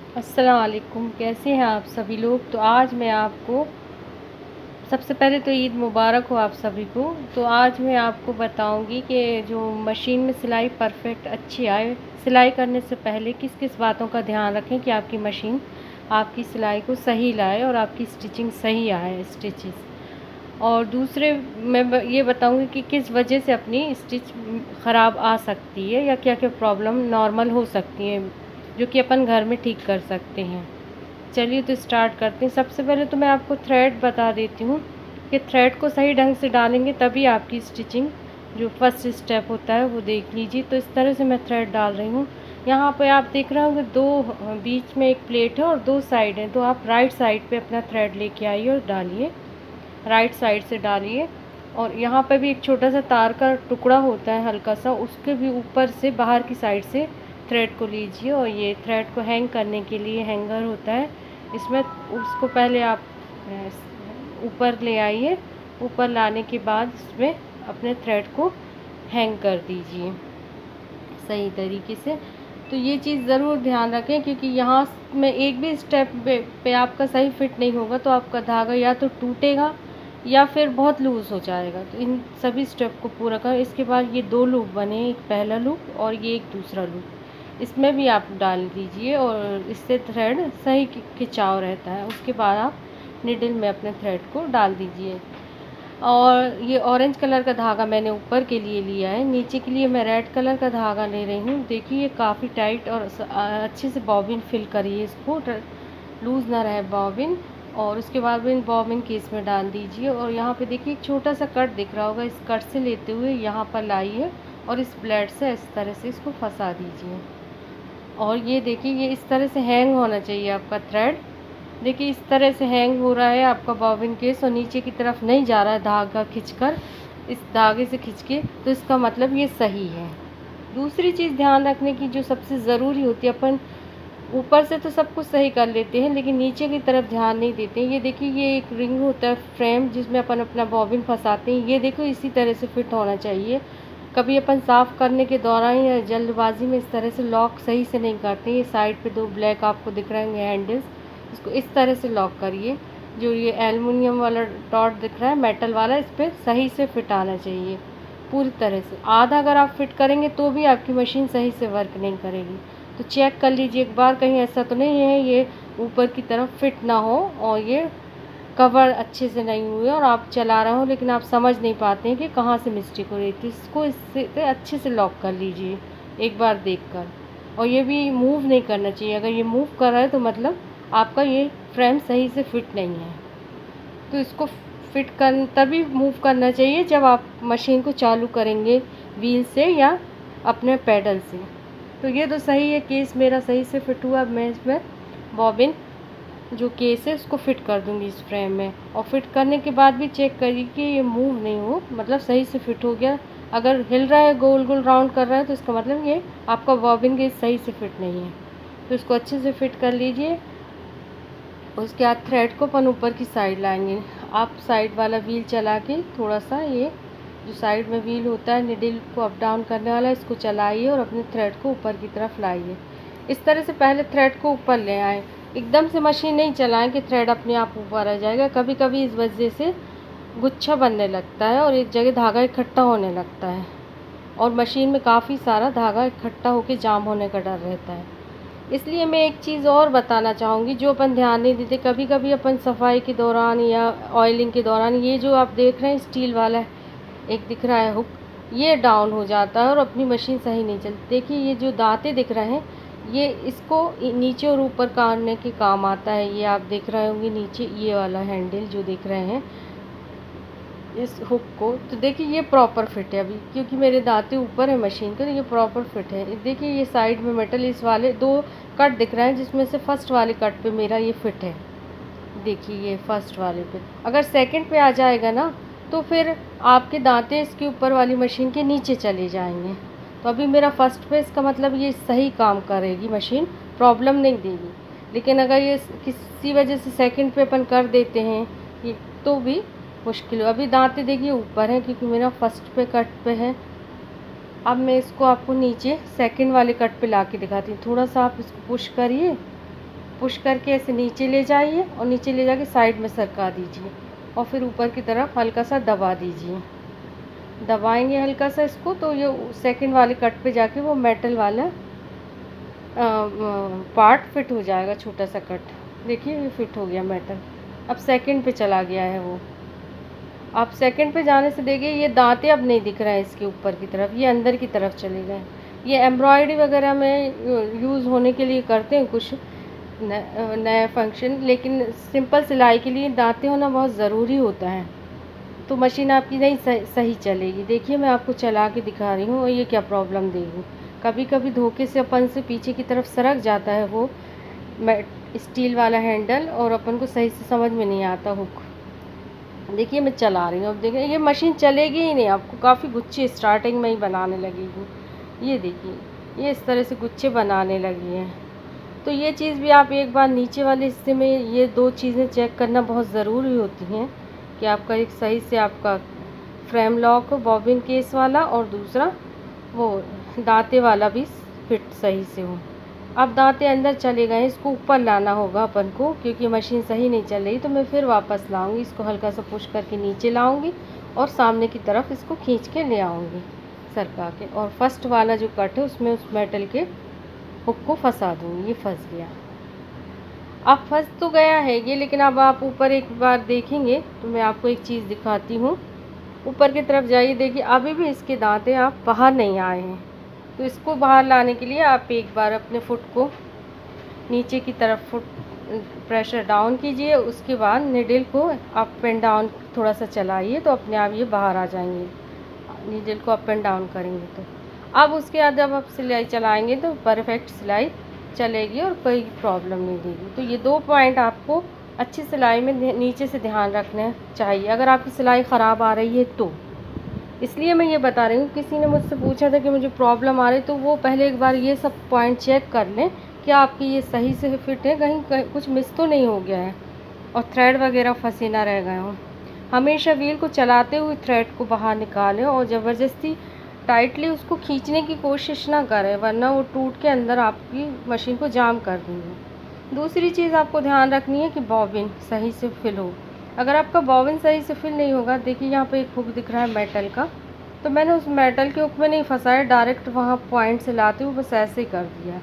अस्सलाम वालेकुम। कैसे हैं आप सभी लोग। तो आज मैं आपको सबसे पहले तो ईद मुबारक हो आप सभी को। तो आज मैं आपको बताऊंगी कि जो मशीन में सिलाई परफेक्ट अच्छी आए, सिलाई करने से पहले किस किस बातों का ध्यान रखें कि आपकी मशीन आपकी सिलाई को सही लाए और आपकी स्टिचिंग सही आए स्टिचेस। और दूसरे मैं ये बताऊंगी कि किस वजह से अपनी स्टिच ख़राब आ सकती है या क्या क्या प्रॉब्लम नॉर्मल हो सकती है जो कि अपन घर में ठीक कर सकते हैं। चलिए तो स्टार्ट करते हैं। सबसे पहले तो मैं आपको थ्रेड बता देती हूँ कि थ्रेड को सही ढंग से डालेंगे तभी आपकी स्टिचिंग जो फर्स्ट स्टेप होता है वो देख लीजिए। तो इस तरह से मैं थ्रेड डाल रही हूँ। यहाँ पे आप देख रहे होंगे दो बीच में एक प्लेट है और दो साइड है। तो आप राइट साइड पे अपना थ्रेड लेके आइए और डालिए, राइट साइड से डालिए। और यहाँ पे भी एक छोटा सा तार का टुकड़ा होता है हल्का सा, उसके भी ऊपर से बाहर की साइड से थ्रेड को लीजिए। और ये थ्रेड को हैंग करने के लिए हैंगर होता है, इसमें उसको पहले आप ऊपर ले आइए। ऊपर लाने के बाद इसमें अपने थ्रेड को हैंग कर दीजिए सही तरीके से। तो ये चीज़ ज़रूर ध्यान रखें क्योंकि यहाँ में एक भी स्टेप पे आपका सही फिट नहीं होगा तो आपका धागा या तो टूटेगा या फिर बहुत लूज़ हो जाएगा। तो इन सभी स्टेप को पूरा करें। इसके बाद ये दो लूप बने, एक पहला लूप और ये एक दूसरा लूप, इसमें भी आप डाल दीजिए और इससे थ्रेड सही खिंचाव रहता है। उसके बाद आप निडल में अपने थ्रेड को डाल दीजिए। और ये ऑरेंज कलर का धागा मैंने ऊपर के लिए लिया है, नीचे के लिए मैं रेड कलर का धागा ले रही हूँ। देखिए ये काफ़ी टाइट और अच्छे से बॉबिन फिल करिए, इसको लूज़ ना रहे बॉबिन। और उसके बाद इन बॉबिन केस में डाल दीजिए। और यहाँ पे देखिए एक छोटा सा कट दिख रहा होगा, इस कट से लेते हुए यहाँ पर लाइए और इस ब्लेड से इस तरह से इसको फंसा दीजिए। और ये देखिए ये इस तरह से हैंग होना चाहिए आपका थ्रेड। देखिए इस तरह से हैंग हो रहा है आपका बॉबिन केस और नीचे की तरफ नहीं जा रहा है धागा खींचकर, इस धागे से खींच के, तो इसका मतलब ये सही है। दूसरी चीज़ ध्यान रखने की जो सबसे ज़रूरी होती है, अपन ऊपर से तो सब कुछ सही कर लेते हैं लेकिन नीचे की तरफ ध्यान नहीं देते हैं। ये देखिए ये एक रिंग होता है फ्रेम जिसमें अपन अपना बॉबिन फंसाते हैं, ये देखो इसी तरह से फिट होना चाहिए। कभी अपन साफ़ करने के दौरान या जल्दबाजी में इस तरह से लॉक सही से नहीं करते। ये साइड पे दो ब्लैक आपको दिख रहे होंगे हैंडल्स, इसको इस तरह से लॉक करिए। जो ये एल्युमिनियम वाला डॉट दिख रहा है मेटल वाला, इस पर सही से फिट आना चाहिए पूरी तरह से। आधा अगर आप फिट करेंगे तो भी आपकी मशीन सही से वर्क नहीं करेगी। तो चेक कर लीजिए एक बार, कहीं ऐसा तो नहीं है ये ऊपर की तरफ फिट ना हो और ये कवर अच्छे से नहीं हुए और आप चला रहे हो लेकिन आप समझ नहीं पाते हैं कि कहाँ से मिस्टेक हो रही थी। इसको इससे अच्छे से लॉक कर लीजिए एक बार देखकर। और ये भी मूव नहीं करना चाहिए, अगर ये मूव कर रहा है तो मतलब आपका ये फ्रेम सही से फिट नहीं है। तो इसको फिट कर तभी मूव करना चाहिए जब आप मशीन को चालू करेंगे व्हील से या अपने पैडल से। तो ये तो सही है, केस मेरा सही से फिट हुआ। अब मैं इसमें बॉबिन जो केस है उसको फिट कर दूंगी इस फ्रेम में। और फिट करने के बाद भी चेक करिए कि ये मूव नहीं हो, मतलब सही से फिट हो गया। अगर हिल रहा है, गोल गोल राउंड कर रहा है, तो इसका मतलब ये आपका बॉबिन केस सही से फिट नहीं है। तो इसको अच्छे से फिट कर लीजिए। उसके बाद थ्रेड को अपन ऊपर की साइड लाएंगे। आप साइड वाला व्हील चला के थोड़ा सा ये जो साइड में व्हील होता है निडल को अप डाउन करने वाला, इसको चलाइए और अपने थ्रेड को ऊपर की तरफ लाइए। इस तरह से पहले थ्रेड को ऊपर ले आए, एकदम से मशीन नहीं चलाएं कि थ्रेड अपने आप ऊपर आ जाएगा। कभी कभी इस वजह से गुच्छा बनने लगता है और एक जगह धागा इकट्ठा होने लगता है और मशीन में काफ़ी सारा धागा इकट्ठा होकर जाम होने का डर रहता है। इसलिए मैं एक चीज़ और बताना चाहूँगी जो अपन ध्यान नहीं देते। कभी कभी अपन सफाई के दौरान या ऑयलिंग के दौरान ये जो आप देख रहे हैं स्टील वाला एक दिख रहा है हुक, ये डाउन हो जाता है और अपनी मशीन सही नहीं चलती। देखिए ये जो दांते दिख रहे हैं ये इसको नीचे और ऊपर करने के काम आता है। ये आप देख रहे होंगे नीचे ये वाला हैंडल जो देख रहे हैं इस हुक को, तो देखिए ये प्रॉपर फिट है अभी क्योंकि मेरे दांते ऊपर है मशीन के, तो ये प्रॉपर फिट है। देखिए ये साइड में मेटल इस वाले दो कट दिख रहे हैं जिसमें से फर्स्ट वाले कट पे मेरा ये फिट है। देखिए ये फर्स्ट वाले पे, अगर सेकंड पे आ जाएगा ना तो फिर आपके दांते इसके ऊपर वाली मशीन के नीचे चले जाएंगे। तो अभी मेरा फर्स्ट पे, इसका मतलब ये सही काम करेगी मशीन, प्रॉब्लम नहीं देगी। लेकिन अगर ये किसी वजह से सेकंड पे अपन कर देते हैं ये तो भी मुश्किल हो। अभी दांते देखिए ऊपर हैं क्योंकि मेरा फर्स्ट पे कट पे है। अब मैं इसको आपको नीचे सेकंड वाले कट पे ला के दिखाती हूँ। थोड़ा सा आप इसको पुश करिए पुश करके ऐसे नीचे ले जाइए और नीचे ले जाके साइड में सरका दीजिए और फिर ऊपर की तरफ हल्का सा दबा दीजिए। दबाएंगे हल्का सा इसको तो ये सेकंड वाले कट पे जाके वो मेटल वाला पार्ट फिट हो जाएगा, छोटा सा कट। देखिए ये फिट हो गया मेटल। अब सेकंड पे चला गया है वो। आप सेकंड पे जाने से देखिए ये दांते अब नहीं दिख रहे हैं इसके ऊपर की तरफ, ये अंदर की तरफ चले गए। ये एम्ब्रॉयडरी वगैरह में यूज़ होने के लिए करते हैं कुछ नया फंक्शन, लेकिन सिंपल सिलाई के लिए दांते होना बहुत ज़रूरी होता है, तो मशीन आपकी नहीं सही चलेगी। देखिए मैं आपको चला के दिखा रही हूँ और ये क्या प्रॉब्लम देगी। कभी कभी धोखे से अपन से पीछे की तरफ सरक जाता है वो स्टील वाला हैंडल और अपन को सही से समझ में नहीं आता हुक। देखिए मैं चला रही हूँ, अब देखिए ये मशीन चलेगी ही नहीं, आपको काफ़ी गुच्छे स्टार्टिंग में ही बनाने लगेगी। ये देखिए ये इस तरह से गुच्छे बनाने लगी हैं। तो ये चीज़ भी आप एक बार नीचे वाले हिस्से में ये दो चीज़ें चेक करना बहुत ज़रूरी होती हैं कि आपका एक सही से आपका फ्रेम लॉक हो, बॉबिन केस वाला, और दूसरा वो दांते वाला भी फिट सही से हो। अब दांते अंदर चले गए, इसको ऊपर लाना होगा अपन को, क्योंकि मशीन सही नहीं चल रही। तो मैं फिर वापस लाऊंगी इसको, हल्का सा पुश करके नीचे लाऊंगी और सामने की तरफ इसको खींच के ले आऊँगी सरका के, और फर्स्ट वाला जो कट है उसमें उस मेटल के हुक को फंसा दूँगी। ये फंस गया। अब फंस तो गया है ये, लेकिन अब आप ऊपर एक बार देखेंगे तो मैं आपको एक चीज़ दिखाती हूँ। ऊपर की तरफ जाइए, देखिए अभी भी इसके दांते आप बाहर नहीं आए हैं। तो इसको बाहर लाने के लिए आप एक बार अपने फुट को नीचे की तरफ फुट प्रेशर डाउन कीजिए, उसके बाद निडल को अप एंड डाउन थोड़ा सा चलाइए तो अपने आप ये बाहर आ जाएंगे। निडल को अप एंड डाउन करेंगे तो अब उसके बाद जब आप सिलाई चलाएंगे तो परफेक्ट सिलाई चलेगी और कोई प्रॉब्लम नहीं देगी। तो ये दो पॉइंट आपको अच्छी सिलाई में नीचे से ध्यान रखना चाहिए अगर आपकी सिलाई ख़राब आ रही है तो। इसलिए मैं ये बता रही हूँ, किसी ने मुझसे पूछा था कि मुझे प्रॉब्लम आ रही, तो वो पहले एक बार ये सब पॉइंट चेक कर लें कि आपकी ये सही से फिट है, कहीं कुछ मिस तो नहीं हो गया है और थ्रेड वगैरह फंसे ना रह गए हों। हमेशा व्हील को चलाते हुए थ्रेड को बाहर निकालें और ज़बरदस्ती टाइटली उसको खींचने की कोशिश ना करें, वरना वो टूट के अंदर आपकी मशीन को जाम कर देंगे। दूसरी चीज़ आपको ध्यान रखनी है कि बॉबिन सही से फिल हो। अगर आपका बॉबिन सही से फिल नहीं होगा, देखिए यहाँ पे एक हुक दिख रहा है मेटल का, तो मैंने उस मेटल के हुक में नहीं फंसाया, डायरेक्ट वहाँ पॉइंट से लाते हुए बस ऐसे ही कर दिया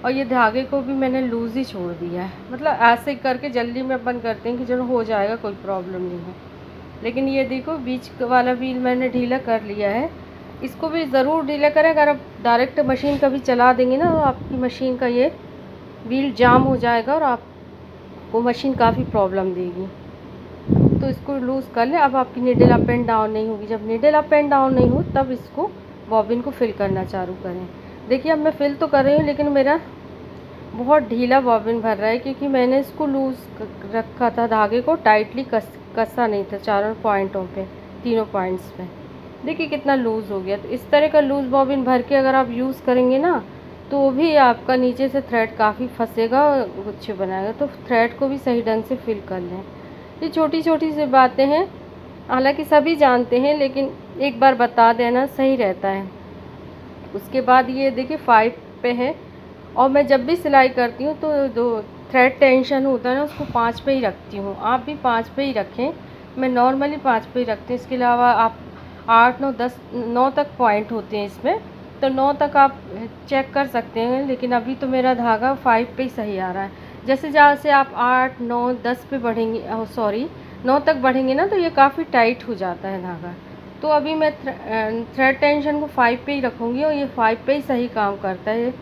और ये धागे को भी मैंने लूज़ ही छोड़ दिया है। मतलब ऐसे ही करके जल्दी में अपन करते हैं कि चलो हो जाएगा, कोई प्रॉब्लम नहीं है। लेकिन ये देखो बीच वाला व्हील मैंने ढीला कर लिया है, इसको भी ज़रूर ढीला करें। अगर आप डायरेक्ट मशीन कभी चला देंगे ना तो आपकी मशीन का ये व्हील जाम हो जाएगा और आपको मशीन काफ़ी प्रॉब्लम देगी। तो इसको लूज़ कर लें। अब आपकी नीडल अप एंड डाउन नहीं होगी। जब नीडल अप एंड डाउन नहीं हो तब इसको बॉबिन को फिल करना चालू करें। देखिए अब मैं फिल तो कर रही हूँ लेकिन मेरा बहुत ढीला बॉबिन भर रहा है, क्योंकि मैंने इसको लूज़ रखा था, धागे को टाइटली कसा नहीं था चारों पॉइंटों पे, तीनों पॉइंट्स पे। देखिए कितना लूज़ हो गया। तो इस तरह का लूज़ बॉबिन भर के अगर आप यूज़ करेंगे ना तो भी आपका नीचे से थ्रेड काफ़ी फंसेगा और गुच्छे बनाएगा। तो थ्रेड को भी सही ढंग से फिल कर लें। ये छोटी छोटी सी बातें हैं, हालांकि सभी जानते हैं, लेकिन एक बार बता देना सही रहता है। उसके बाद ये देखिए 5 पे है और मैं जब भी सिलाई करती हूँ तो जो थ्रेड टेंशन होता है ना उसको 5 पे ही रखती हूँ। आप भी 5 पे ही रखें, मैं नॉर्मली 5 पे ही रखती हूँ। इसके अलावा आप 8, 9, 10, 9 तक पॉइंट होते हैं इसमें, तो 9 तक आप चेक कर सकते हैं। लेकिन अभी तो मेरा धागा 5 पे ही सही आ रहा है। जैसे जैसे आप 8, 9, 10 पे बढ़ेंगे, सॉरी 9 तक बढ़ेंगे ना तो ये काफ़ी टाइट हो जाता है धागा। तो अभी मैं थ्रेड टेंशन को 5 पे ही रखूँगी और ये 5 पे ही सही काम करता है।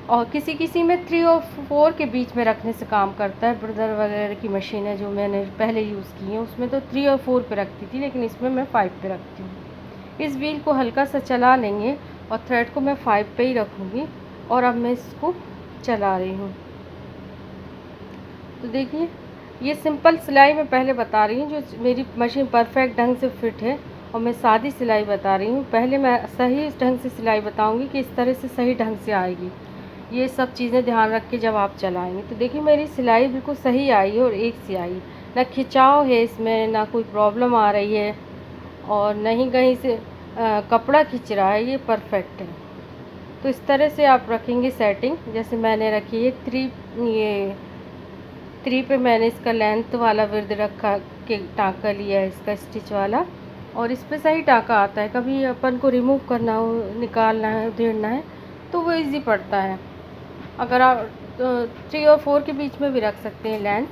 और किसी किसी में 3 और 4 के बीच में रखने से काम करता है। ब्रदर वगैरह की मशीन है जो मैंने पहले यूज़ की है उसमें तो 3 और 4 पे रखती थी, लेकिन इसमें मैं 5 पे रखती हूँ। इस व्हील को हल्का सा चला लेंगे और थ्रेड को मैं 5 पे ही रखूँगी और अब मैं इसको चला रही हूँ। तो देखिए ये सिंपल सिलाई मैं पहले बता रही हूँ जो मेरी मशीन परफेक्ट ढंग से फिट है, और मैं सादी सिलाई बता रही हूँ। पहले मैं सही ढंग से सिलाई बताऊँगी कि इस तरह से सही ढंग से आएगी। ये सब चीज़ें ध्यान रख के जब आप चलाएँगे तो देखिए मेरी सिलाई बिल्कुल सही आई है और एक सी आई, ना खिंचाव है इसमें, ना कोई प्रॉब्लम आ रही है और नहीं कहीं से कपड़ा खिंच रहा है, ये परफेक्ट है। तो इस तरह से आप रखेंगे सेटिंग जैसे मैंने रखी है। 3 ये 3 पे मैंने इसका लेंथ वाला विर्द रखा के टाँका लिया है इसका स्टिच वाला, और इस पे सही टाँका आता है। कभी अपन को रिमूव करना हो, निकालना है, उधेड़ना है तो वो इजी पड़ता है। अगर आप 3 और 4 के बीच में भी रख सकते हैं लेंथ।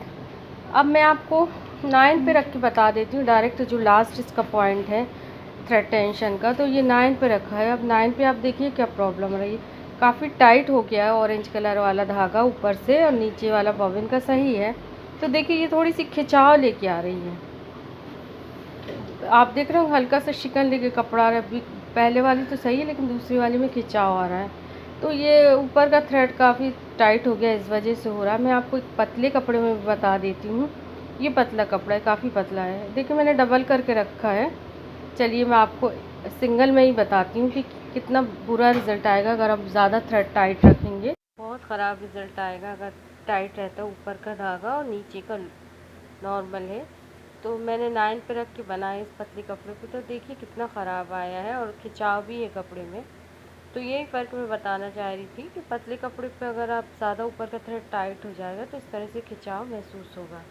अब मैं आपको 9 पे रख के बता देती हूँ डायरेक्ट, जो लास्ट इसका पॉइंट है थ्रेड टेंशन का, तो ये 9 पे रखा है। अब 9 पे आप देखिए क्या प्रॉब्लम रही, काफ़ी टाइट हो गया है ऑरेंज कलर वाला धागा ऊपर से, और नीचे वाला बॉबिन का सही है। तो देखिए ये थोड़ी सी खिंचाव लेके आ रही है, आप देख रहे हो हल्का सा शिकन लेके कपड़ा आ रहा है। पहले वाली तो सही है लेकिन दूसरी वाली में खिंचाव आ रहा है। तो ये ऊपर का थ्रेड काफ़ी टाइट हो गया, इस वजह से हो रहा है। मैं आपको एक पतले कपड़े में बता देती हूँ। ये पतला कपड़ा है, काफ़ी पतला है। देखिए मैंने डबल करके रखा है। चलिए मैं आपको सिंगल में ही बताती हूँ कि कितना बुरा रिज़ल्ट आएगा अगर आप ज़्यादा थ्रेड टाइट रखेंगे। बहुत ख़राब रिज़ल्ट आएगा अगर टाइट रहता है ऊपर का धागा और नीचे का नॉर्मल है। तो मैंने 9 पे रख के बनाया इस पतले कपड़े पे, तो देखिए कितना ख़राब आया है और खिंचाव भी है कपड़े में। तो यही फ़र्क मैं बताना चाह रही थी कि पतले कपड़े पे अगर आप ज़्यादा ऊपर का थ्रेड टाइट हो जाएगा तो इस तरह से खिंचाव महसूस होगा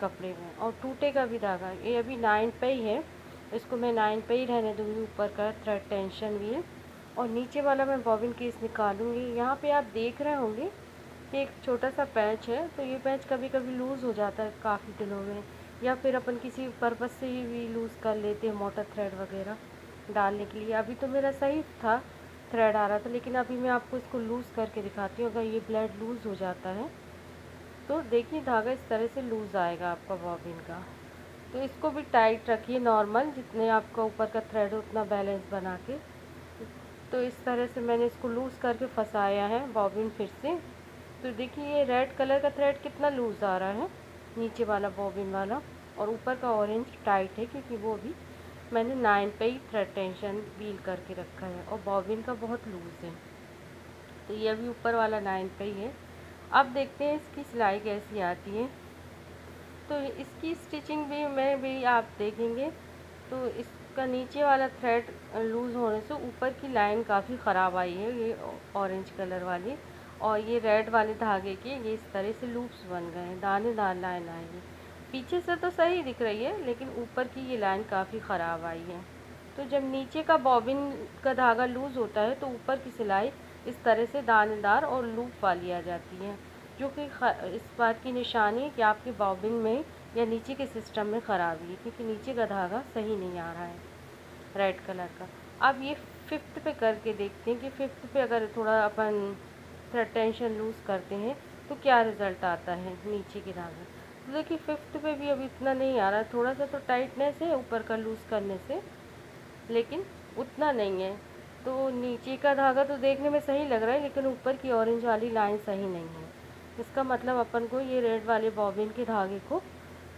कपड़े में, और टूटेगा भी धागा। ये अभी 9 पे ही है, इसको मैं 9 पे ही रहने दूँगी। ऊपर का थ्रेड टेंशन भी है और नीचे वाला मैं बॉबिन केस निकालूँगी। यहाँ पे आप देख रहे होंगे कि एक छोटा सा पैच है, तो ये पैच कभी कभी लूज़ हो जाता है काफ़ी दिनों में, या फिर अपन किसी पर्पज़ से ही भी लूज़ कर लेते हैं मोटा थ्रेड वगैरह डालने के लिए। अभी तो मेरा सही था, थ्रेड आ रहा था, लेकिन अभी मैं आपको इसको लूज़ करके दिखाती हूँ। अगर ये ब्लेड लूज़ हो जाता है तो देखिए धागा इस तरह से लूज़ आएगा आपका बॉबिन का। तो इसको भी टाइट रखिए, नॉर्मल जितने आपका ऊपर का थ्रेड है उतना बैलेंस बना के। तो इस तरह से मैंने इसको लूज़ करके फंसाया है बॉबिन फिर से। तो देखिए ये रेड कलर का थ्रेड कितना लूज़ आ रहा है, नीचे वाला बॉबिन वाला, और ऊपर का ऑरेंज टाइट है क्योंकि वो भी मैंने 9 पे ही थ्रेड टेंशन व्हील करके रखा है, और बॉबिन का बहुत लूज़ है। तो ये अभी ऊपर वाला 9 पे ही है। अब देखते हैं इसकी सिलाई कैसी आती है। तो इसकी स्टिचिंग भी आप देखेंगे तो इसका नीचे वाला थ्रेड लूज़ होने से ऊपर की लाइन काफ़ी ख़राब आई है, ये ऑरेंज कलर वाली, और ये रेड वाले धागे के ये इस तरह से लूप्स बन गए हैं, दानेदार लाइन आई है। पीछे से तो सही दिख रही है लेकिन ऊपर की ये लाइन काफ़ी ख़राब आई है। तो जब नीचे का बॉबिन का धागा लूज़ होता है तो ऊपर की सिलाई इस तरह से दानेदार और लूप वाली आ जाती है, जो कि इस बात की निशानी है कि आपके बॉबिन में या नीचे के सिस्टम में ख़राबी है, क्योंकि नीचे का धागा सही नहीं आ रहा है रेड कलर का। अब ये 5th पे करके देखते हैं कि 5th पे अगर थोड़ा अपन थ्रेड टेंशन लूज़ करते हैं तो क्या रिज़ल्ट आता है नीचे के धागे। तो देखिए 5th पे भी अभी इतना नहीं आ रहा, थोड़ा सा तो टाइटनेस है ऊपर का लूज़ करने से, लेकिन उतना नहीं है। तो नीचे का धागा तो देखने में सही लग रहा है लेकिन ऊपर की ऑरेंज वाली लाइन सही नहीं है। इसका मतलब अपन को ये रेड वाले बॉबिन के धागे को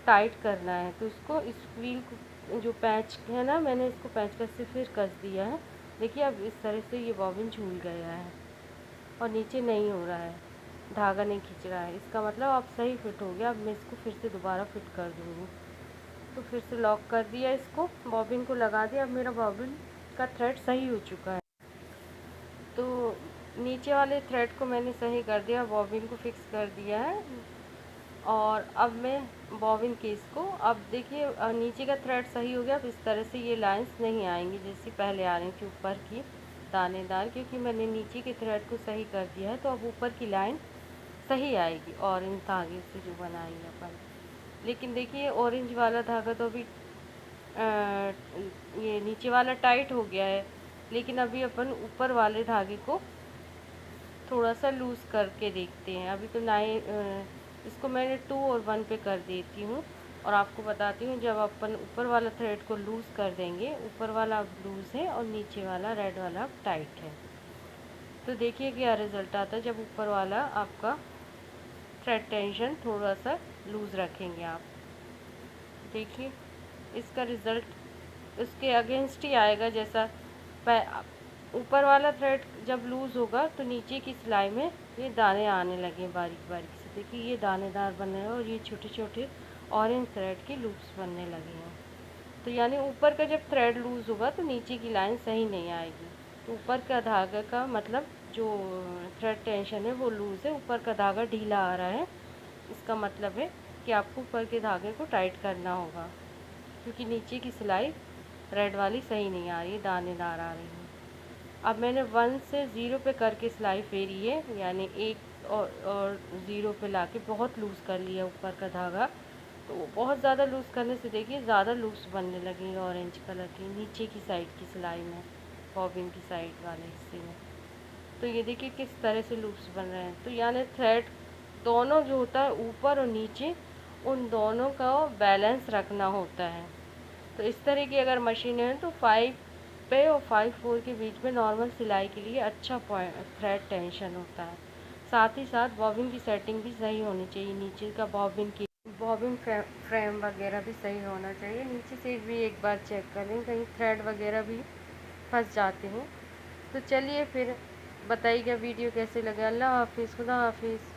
टाइट करना है। तो इसको इस व्हील को जो पैच है ना, मैंने इसको पैच कस से फिर कस दिया है। देखिए अब इस तरह से ये बॉबिन झूल गया है और नीचे नहीं हो रहा है, धागा नहीं खींच रहा है। इसका मतलब अब सही फिट हो गया। अब मैं इसको फिर से दोबारा फिट कर दूँगी। तो फिर से लॉक कर दिया, इसको बॉबिन को लगा दिया। अब मेरा बॉबिन का थ्रेड सही हो चुका है। तो नीचे वाले थ्रेड को मैंने सही कर दिया, बॉबिन को फिक्स कर दिया है, और अब मैं बॉबिन केस को, अब देखिए नीचे का थ्रेड सही हो गया। अब इस तरह से ये लाइंस नहीं आएंगी जैसे पहले आ रही थी ऊपर की दानेदार, क्योंकि मैंने नीचे के थ्रेड को सही कर दिया है। तो अब ऊपर की लाइन सही आएगी ऑरेंज धागे से जो बनाई है अपन। लेकिन देखिए ऑरेंज वाला धागा तो अभी ये नीचे वाला टाइट हो गया है, लेकिन अभी अपन ऊपर वाले धागे को थोड़ा सा लूज़ करके देखते हैं। अभी तो इसको मैंने 2 और 1 पे कर देती हूँ, और आपको बताती हूँ जब अपन ऊपर वाला थ्रेड को लूज़ कर देंगे, ऊपर वाला लूज़ है और नीचे वाला रेड वाला टाइट है, तो देखिए क्या रिज़ल्ट आता है जब ऊपर वाला आपका थ्रेड टेंशन थोड़ा सा लूज़ रखेंगे आप। देखिए इसका रिज़ल्ट उसके अगेंस्ट ही आएगा। जैसा ऊपर वाला थ्रेड जब लूज़ होगा तो नीचे की सिलाई में ये दाने आने लगे बारीक बारीक से। देखिए ये दानेदार बन रहे हैं और ये छोटे छोटे ऑरेंज थ्रेड के लूप्स बनने लगे हैं। तो यानी ऊपर का जब थ्रेड लूज़ होगा तो नीचे की लाइन सही नहीं आएगी। तो ऊपर का धागा का मतलब जो थ्रेड टेंशन है वो लूज़ है, ऊपर का धागा ढीला आ रहा है, इसका मतलब है कि आपको ऊपर के धागे को टाइट करना होगा, क्योंकि नीचे की सिलाई रेड वाली सही नहीं आ रही है, दानेदार आ रही है। अब मैंने 1 से 0 पे करके सिलाई फेरी है, यानी 1 और 0 पे लाके बहुत लूज़ कर लिया ऊपर का धागा। तो बहुत ज़्यादा लूज़ करने से देखिए ज़्यादा लूज़ बनने लगेंगे ऑरेंज कलर की नीचे की साइड की सिलाई में, बॉबिन की साइड वाले हिस्से में। तो ये देखिए किस तरह से लूप्स बन रहे हैं। तो यानी थ्रेड दोनों जो होता है ऊपर और नीचे, उन दोनों का बैलेंस रखना होता है। तो इस तरह की अगर मशीनें हैं तो 5 पे और 5-4 के बीच में नॉर्मल सिलाई के लिए अच्छा थ्रेड टेंशन होता है। साथ ही साथ बॉबिन की सेटिंग भी सही होनी चाहिए, नीचे का बॉबिन फ्रेम वगैरह भी सही होना चाहिए। नीचे से भी एक बार चेक कर लें, कहीं थ्रेड वगैरह भी फंस जाते हैं। तो चलिए फिर बताइएगा वीडियो कैसे लगा। अल्लाह हाफिज़, खुदा हाफिज़।